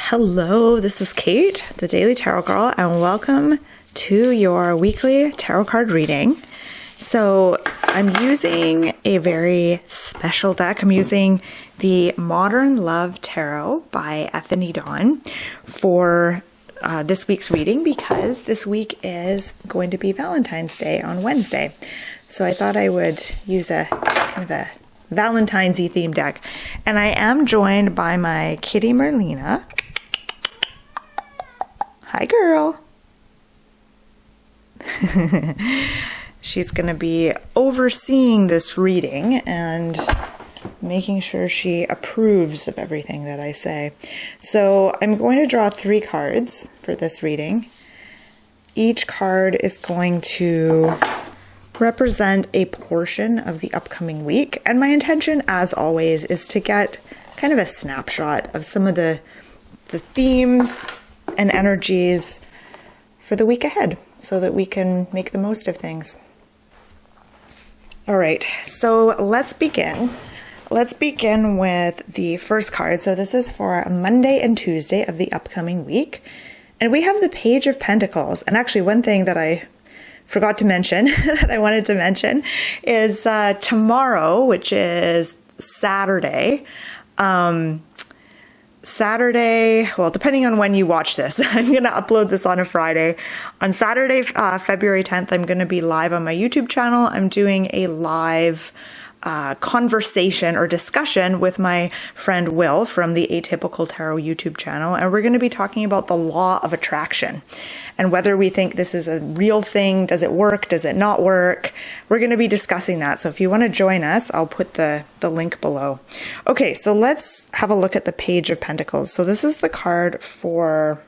Hello, this is Kate, the Daily Tarot Girl, and welcome to your weekly tarot card reading. So I'm using a very special deck. I'm using the Modern Love Tarot by Ethony for this week's reading because this week is going to be Valentine's Day on Wednesday. So I thought I would use a kind of a Valentine's-y themed deck. And I am joined by my kitty Merlina. Hi, girl. She's going to be overseeing this reading and making sure she approves of everything that I say. So I'm going to draw 3 cards for this reading. Each card is going to represent a portion of the upcoming week. And my intention, as always, is to get kind of a snapshot of some of the themes and energies for the week ahead so that we can make the most of things. All right, so let's begin. Let's begin with the first card. So this is for Monday and Tuesday of the upcoming week. And we have the Page of Pentacles. And actually one thing that I forgot to mention that I wanted to mention is tomorrow, which is Saturday, well, depending on when you watch this, I'm going to upload this on a Friday. On Saturday, February 10th, I'm going to be live on my YouTube channel. I'm doing a live conversation or discussion with my friend Will from the Atypical Tarot YouTube channel. And we're going to be talking about the law of attraction and whether we think this is a real thing. Does it work? Does it not work? We're going to be discussing that. So if you want to join us, I'll put the link below. Okay, so let's have a look at the Page of Pentacles. So this is the card for,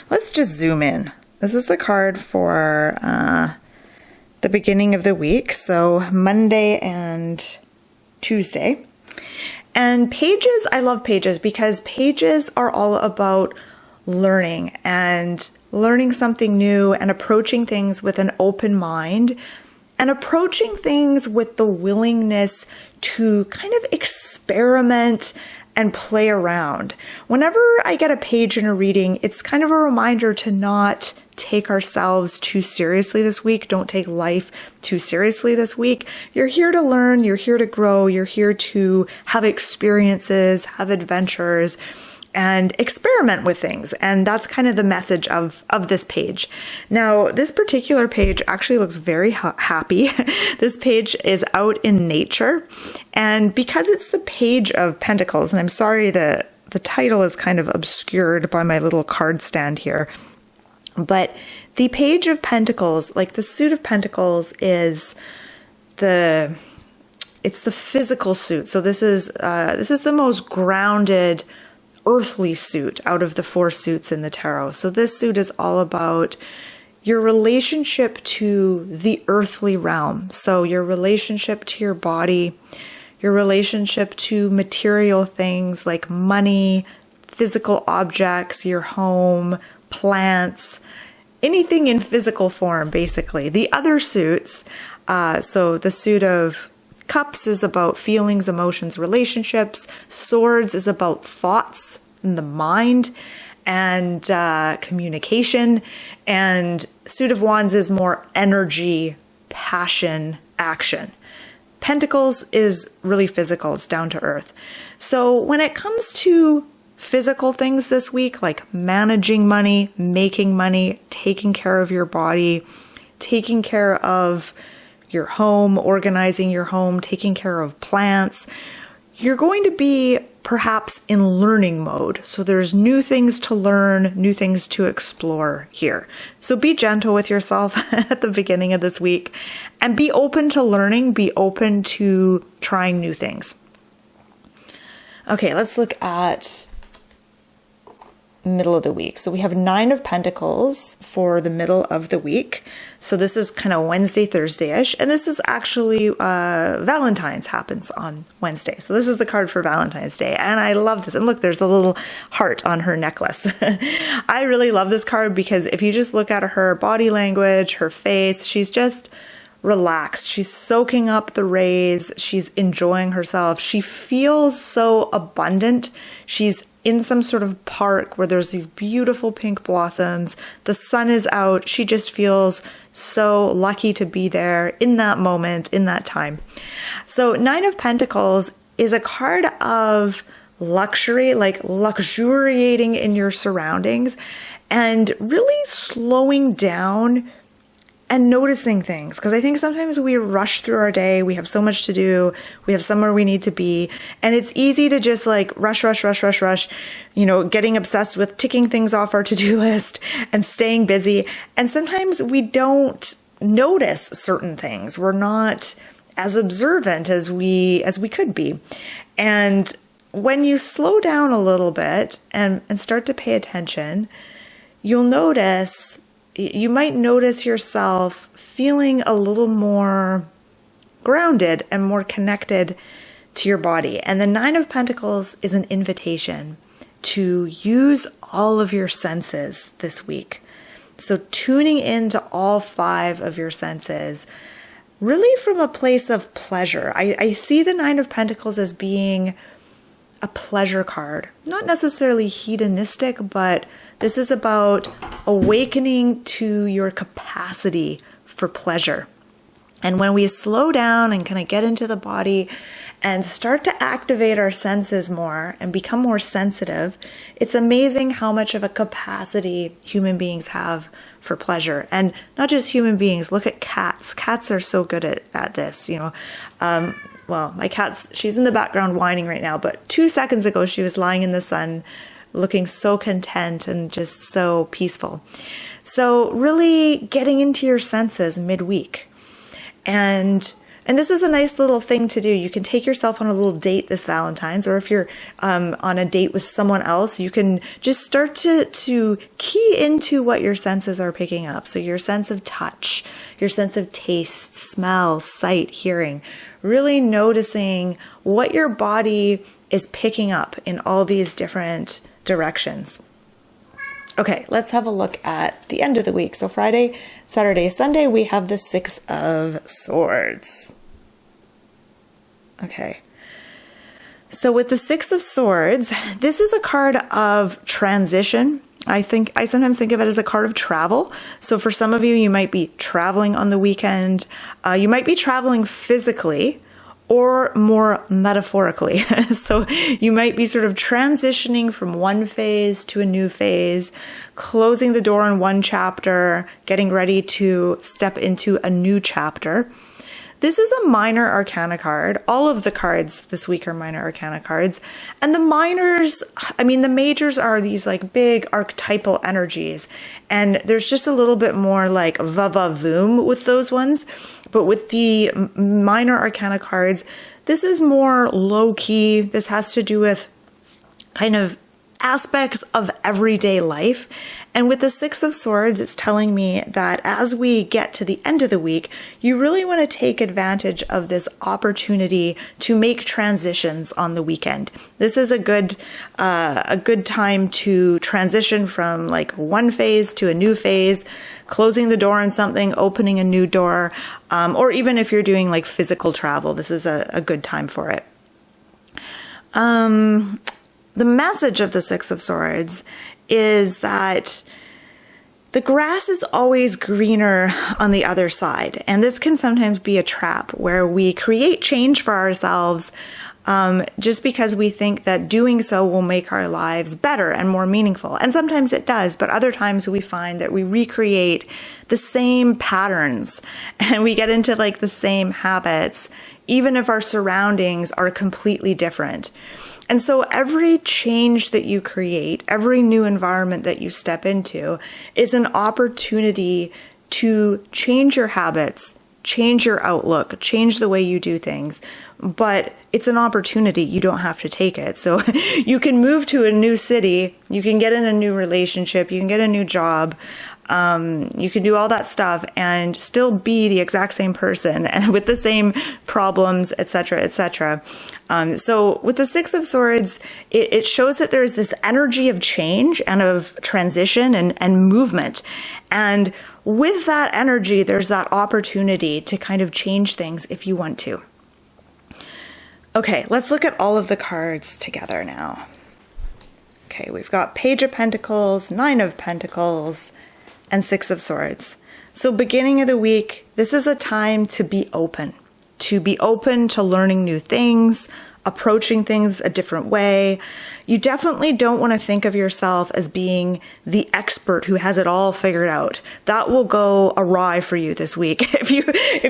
let's just zoom in. This is the card for the beginning of the week, so Monday and Tuesday. And pages, I love pages because pages are all about learning and learning something new and approaching things with an open mind and approaching things with the willingness to kind of experiment and play around. Whenever I get a page in a reading, it's kind of a reminder to not take ourselves too seriously this week. Don't take life too seriously this week. You're here to learn, you're here to grow, you're here to have experiences, have adventures, and experiment with things. And that's kind of the message of this page. Now, this particular page actually looks very happy. This page is out in nature. And because it's the Page of Pentacles, and I'm sorry the title is kind of obscured by my little card stand here, but the Page of Pentacles, like the suit of Pentacles, is it's the physical suit. So this is the most grounded earthly suit out of the 4 suits in the tarot. So this suit is all about your relationship to the earthly realm. So your relationship to your body, your relationship to material things like money, physical objects, your home, plants, anything in physical form, basically. The other suits, so the suit of Cups is about feelings, emotions, relationships. Swords is about thoughts and the mind and communication. And Suit of Wands is more energy, passion, action. Pentacles is really physical. It's down to earth. So when it comes to physical things this week, like managing money, making money, taking care of your body, taking care of your home, organizing your home, taking care of plants, you're going to be perhaps in learning mode. So there's new things to learn, new things to explore here. So be gentle with yourself at the beginning of this week and be open to learning, be open to trying new things. Okay, let's look at middle of the week. So we have 9 of Pentacles for the middle of the week. So this is kind of Wednesday, Thursday-ish. And this is actually Valentine's happens on Wednesday. So this is the card for Valentine's Day. And I love this. And look, there's a little heart on her necklace. I really love this card because if you just look at her body language, her face, she's just relaxed. She's soaking up the rays. She's enjoying herself. She feels so abundant. She's in some sort of park where there's these beautiful pink blossoms. The sun is out. She just feels so lucky to be there in that moment, in that time. So Nine of Pentacles is a card of luxury, like luxuriating in your surroundings and really slowing down and noticing things. Because I think sometimes we rush through our day. We have so much to do. We have somewhere we need to be. And it's easy to just like rush, getting obsessed with ticking things off our to-do list and staying busy. And sometimes we don't notice certain things. We're not as observant as we could be. And when you slow down a little bit and start to pay attention, you might notice yourself feeling a little more grounded and more connected to your body. And the Nine of Pentacles is an invitation to use all of your senses this week. So tuning into all 5 of your senses, really from a place of pleasure. I see the Nine of Pentacles as being a pleasure card, not necessarily hedonistic, but this is about awakening to your capacity for pleasure. And when we slow down and kind of get into the body and start to activate our senses more and become more sensitive, it's amazing how much of a capacity human beings have for pleasure. And not just human beings, look at cats. Cats are so good at this, well, my cat's, she's in the background whining right now, but 2 seconds ago she was lying in the sun looking so content and just so peaceful. So really getting into your senses midweek. And this is a nice little thing to do. You can take yourself on a little date this Valentine's, or if you're on a date with someone else, you can just start to key into what your senses are picking up. So your sense of touch, your sense of taste, smell, sight, hearing, really noticing what your body is picking up in all these different directions. Okay, let's have a look at the end of the week. So Friday, Saturday, Sunday, we have the 6 of Swords. Okay. So with the 6 of Swords, this is a card of transition. I sometimes think of it as a card of travel. So for some of you, you might be traveling on the weekend. You might be traveling physically or more metaphorically. So you might be sort of transitioning from one phase to a new phase, closing the door on one chapter, getting ready to step into a new chapter. This is a minor arcana card. All of the cards this week are minor arcana cards. And the majors are these like big archetypal energies. And there's just a little bit more like va-va-voom with those ones. But with the minor arcana cards, this is more low-key. This has to do with kind of aspects of everyday life. And with the 6 of Swords, it's telling me that as we get to the end of the week, you really want to take advantage of this opportunity to make transitions on the weekend. This is a good time to transition from like one phase to a new phase, closing the door on something, opening a new door, or even if you're doing like physical travel, this is a good time for it. The message of the 6 of Swords is that the grass is always greener on the other side. And this can sometimes be a trap where we create change for ourselves just because we think that doing so will make our lives better and more meaningful. And sometimes it does, but other times we find that we recreate the same patterns and we get into like the same habits, even if our surroundings are completely different. And so every change that you create, every new environment that you step into is an opportunity to change your habits, change your outlook, change the way you do things. But it's an opportunity. You don't have to take it. So you can move to a new city, you can get in a new relationship, you can get a new job, you can do all that stuff and still be the exact same person and with the same problems, etc., etc. So with the 6 of Swords, it shows that there's this energy of change and of transition and movement. And with that energy, there's that opportunity to kind of change things if you want to. Okay, let's look at all of the cards together now. Okay, we've got Page of Pentacles, Nine of Pentacles, and Six of Swords. So beginning of the week, this is a time to be open to learning new things, approaching things a different way. You definitely don't want to think of yourself as being the expert who has it all figured out. That will go awry for you this week if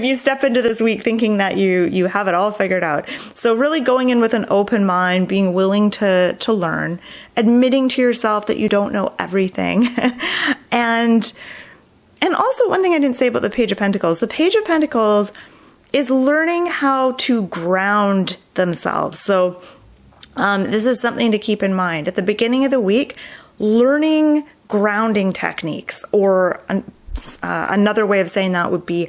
you step into this week thinking that you have it all figured out. So really going in with an open mind, being willing to learn, admitting to yourself that you don't know everything. And also one thing I didn't say about the Page of Pentacles. The Page of Pentacles is learning how to ground themselves. So this is something to keep in mind. At the beginning of the week, learning grounding techniques, or another way of saying that would be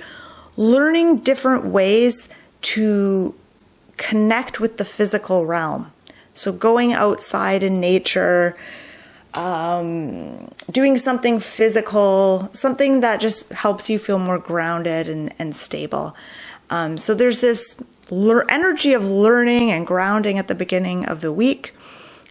learning different ways to connect with the physical realm. So going outside in nature, doing something physical, something that just helps you feel more grounded and stable. So there's this energy of learning and grounding at the beginning of the week.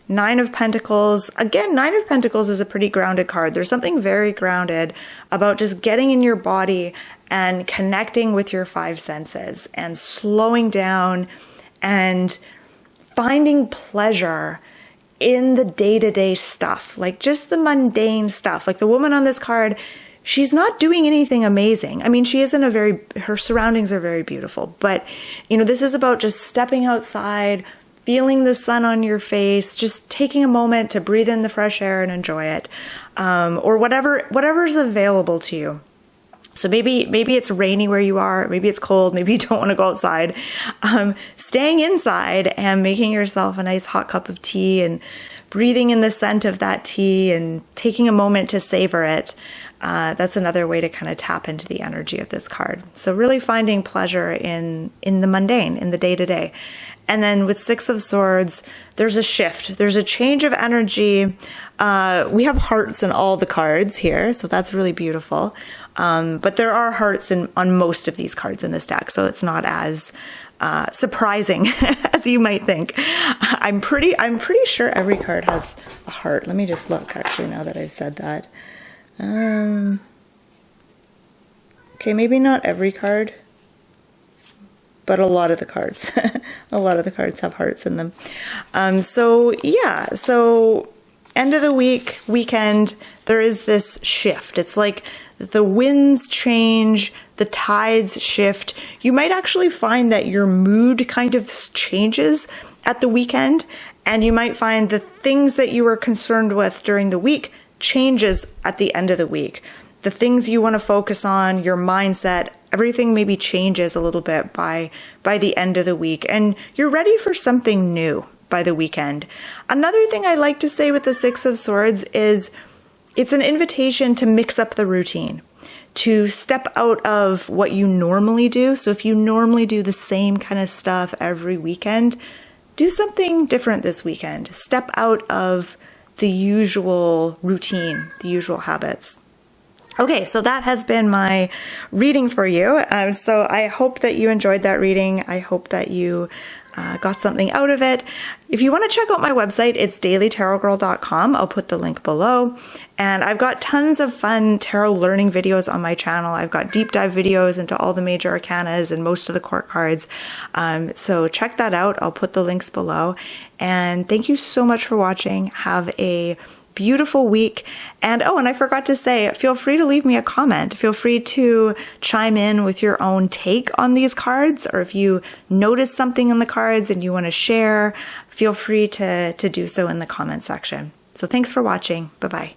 Nine of Pentacles. Again, Nine of Pentacles is a pretty grounded card. There's something very grounded about just getting in your body and connecting with your five senses and slowing down and finding pleasure in the day-to-day stuff, like just the mundane stuff. Like the woman on this card, she's not doing anything amazing. I mean, she isn't her surroundings are very beautiful, but this is about just stepping outside, feeling the sun on your face, just taking a moment to breathe in the fresh air and enjoy it, or whatever's available to you. So maybe it's rainy where you are, maybe it's cold, maybe you don't want to go outside. Staying inside and making yourself a nice hot cup of tea and breathing in the scent of that tea and taking a moment to savor it. That's another way to kind of tap into the energy of this card. So really finding pleasure in the mundane, in the day-to-day. And then with Six of Swords, there's a shift. There's a change of energy. We have hearts in all the cards here, so that's really beautiful. But there are hearts on most of these cards in this deck, so it's not as surprising as you might think. I'm pretty sure every card has a heart. Let me just look, actually, now that I've said that. Okay, maybe not every card, but a lot of the cards. A lot of the cards have hearts in them. So end of the weekend, there is this shift. It's like the winds change, the tides shift. You might actually find that your mood kind of changes at the weekend, and you might find the things that you were concerned with during the week changes at the end of the week. The things you want to focus on, your mindset, everything maybe changes a little bit by the end of the week, and you're ready for something new by the weekend. Another thing I like to say with the Six of Swords is it's an invitation to mix up the routine, to step out of what you normally do. So if you normally do the same kind of stuff every weekend, do something different this weekend. Step out of the usual routine, the usual habits. Okay, so that has been my reading for you. So I hope that you enjoyed that reading. I hope that you got something out of it. If you want to check out my website, it's dailytarotgirl.com. I'll put the link below. And I've got tons of fun tarot learning videos on my channel. I've got deep dive videos into all the major arcanas and most of the court cards. So check that out. I'll put the links below. And thank you so much for watching. Have a beautiful week. And I forgot to say, feel free to leave me a comment. Feel free to chime in with your own take on these cards, or if you notice something in the cards and you want to share, feel free to do so in the comment section. So thanks for watching. Bye-bye.